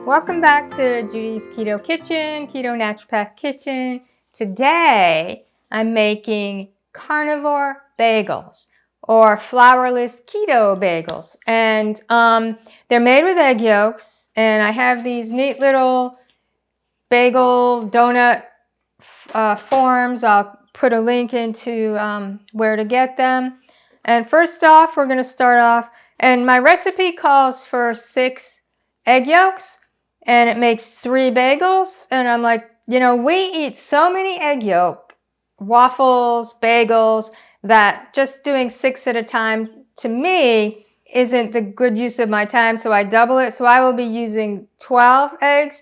Welcome back to Judy's Keto Kitchen, Keto Naturopath Kitchen. Today I'm making carnivore bagels or flourless keto bagels, and they're made with egg yolks, and I have these neat little bagel donut forms. I'll put a link into where to get them. And first off, we're going to start off, and my recipe calls for 6 egg yolks, and it makes 3 bagels. And I'm like, you know, we eat so many egg yolk waffles, bagels, that just doing 6 at a time to me isn't the good use of my time, so I double it. So I will be using 12 egg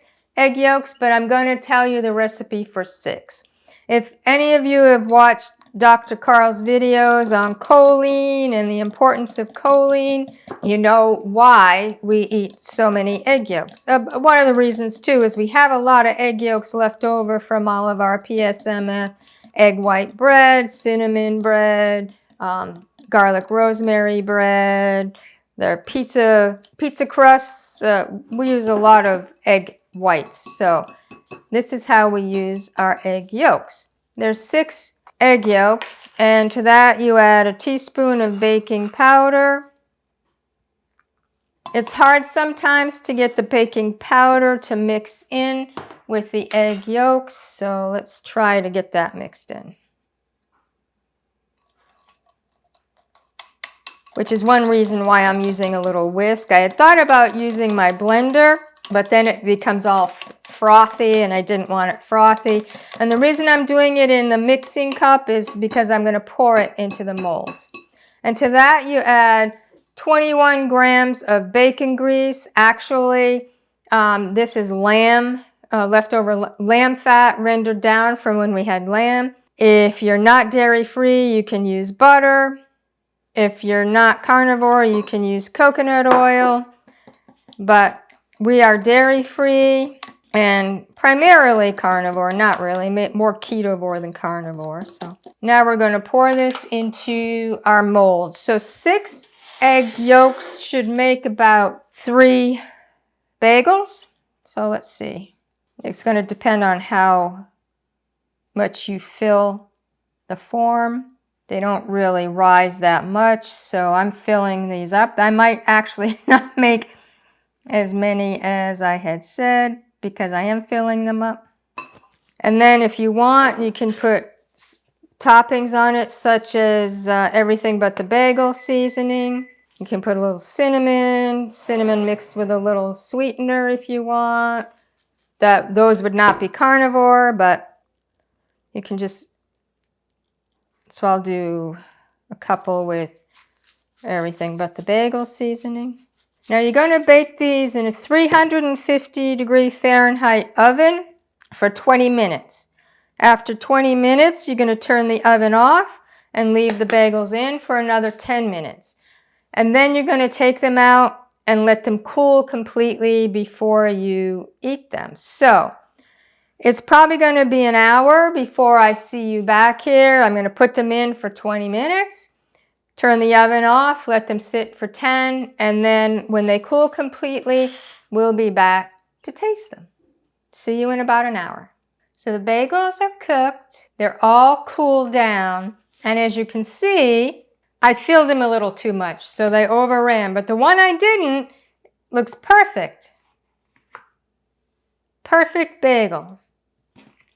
yolks, but I'm going to tell you the recipe for 6. If any of you have watched Dr. Carl's videos on choline and the importance of choline, you know why we eat so many egg yolks. One of the reasons too is we have a lot of egg yolks left over from all of our PSMF egg white bread, cinnamon bread, garlic rosemary bread, their pizza crusts. We use a lot of egg whites, so this is how we use our egg yolks. There's 6 egg yolks, and to that you add a teaspoon of baking powder. It's hard sometimes to get the baking powder to mix in with the egg yolks, so let's try to get that mixed in. Which is one reason why I'm using a little whisk. I had thought about using my blender, but then it becomes all frothy, and I didn't want it frothy. And the reason I'm doing it in the mixing cup is because I'm going to pour it into the molds. And to that you add 21 grams of bacon grease. Actually, this is lamb, leftover lamb fat rendered down from when we had lamb. If you're not dairy-free, you can use butter. If you're not carnivore, you can use coconut oil. But we are dairy-free and primarily carnivore, not really, more ketovore than carnivore. So now we're going to pour this into our mold. So 6 egg yolks should make about 3 bagels. So let's see. It's going to depend on how much you fill the form. They don't really rise that much, so I'm filling these up. I might actually not make as many as I had said because I am filling them up. And then if you want, you can put toppings on it, such as everything but the bagel seasoning. You can put a little cinnamon mixed with a little sweetener if you want. Those would not be carnivore, but you can just, so I'll do a couple with everything but the bagel seasoning. Now you're going to bake these in a 350-degree Fahrenheit oven for 20 minutes. After 20 minutes, you're going to turn the oven off and leave the bagels in for another 10 minutes. And then you're going to take them out and let them cool completely before you eat them. So it's probably going to be an hour before I see you back here. I'm going to put them in for 20 minutes. Turn the oven off, let them sit for 10, and then when they cool completely, we'll be back to taste them. See you in about an hour. So the bagels are cooked. They're all cooled down. And as you can see, I filled them a little too much, so they overran. But the one I didn't looks perfect. Perfect bagel.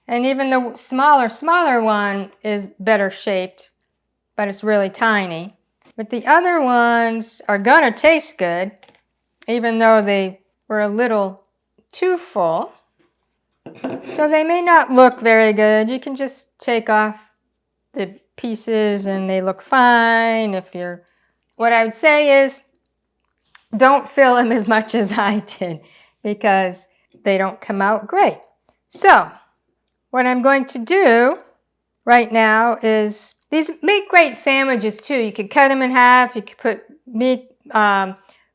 And even the smaller one is better shaped, but it's really tiny. But the other ones are gonna taste good, even though they were a little too full. So they may not look very good. You can just take off the pieces and they look fine. What I would say is, don't fill them as much as I did because they don't come out great. So what I'm going to do right now is, these make great sandwiches too. You could cut them in half. You could put meat,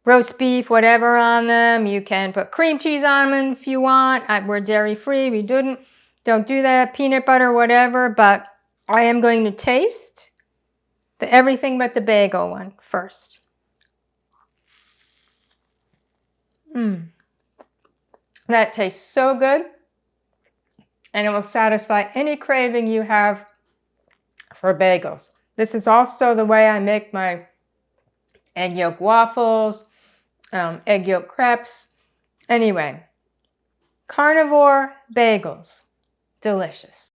roast beef, whatever on them. You can put cream cheese on them if you want. We're dairy free. We don't do that. Peanut butter, whatever. But I am going to taste the everything but the bagel one first. That tastes so good, and it will satisfy any craving you have for bagels. This is also the way I make my egg yolk waffles, egg yolk crepes. Anyway, carnivore bagels, delicious.